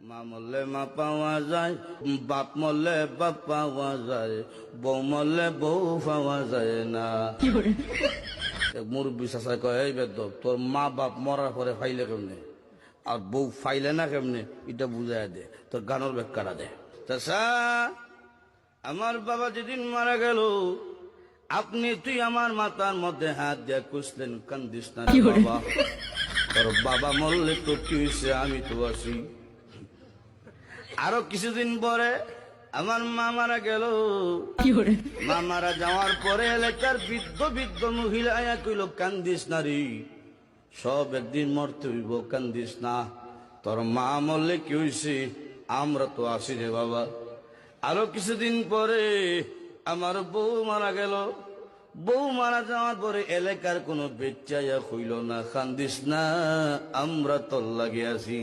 মা মরলে মা পাওয়া যায়, বাপ মরলে বাপ পাওয়া যায়, বউ মরলে বউ পাওয়া যায় না। মুরব্বী চাষা কয়, এই বেদব, তোর মা বাপ মরার পরে ফাইলে কেমনে আর বউ ফাইলে না কেমনে, এটা বুঝাই দে, তোর গানোর ব্যাখ্যাটা দে। চাষা, আমার বাবা যেদিন মারা গেল, আপনি তুই আমার মাথার মধ্যে হাত দিয়ে কুসলেন, কান্দিস না রে বাবা, তোর বাবা মরলে তো কি হয়েছে, আমি তো আছি। আরো কিছুদিন পরে আমার মা মারা গেল। মা মারা যাওয়ার পরে এলাকার বৃদ্ধ বৃদ্ধ মহিলা আয়া কইল, কান্দিস না রে, সব একদিন মরতে হইব, কান্দিস না, তোর মা মরলে কি হয়েছে, আমরা তো আছি রে বাবা। আরো কিছুদিন পরে আমার বউ মারা গেল। বউ মারা যাওয়ার পরে এলাকার কোনো বেচ্চাইয়া হইল না, কান্দিস না, আমরা তোর লাগে আছি।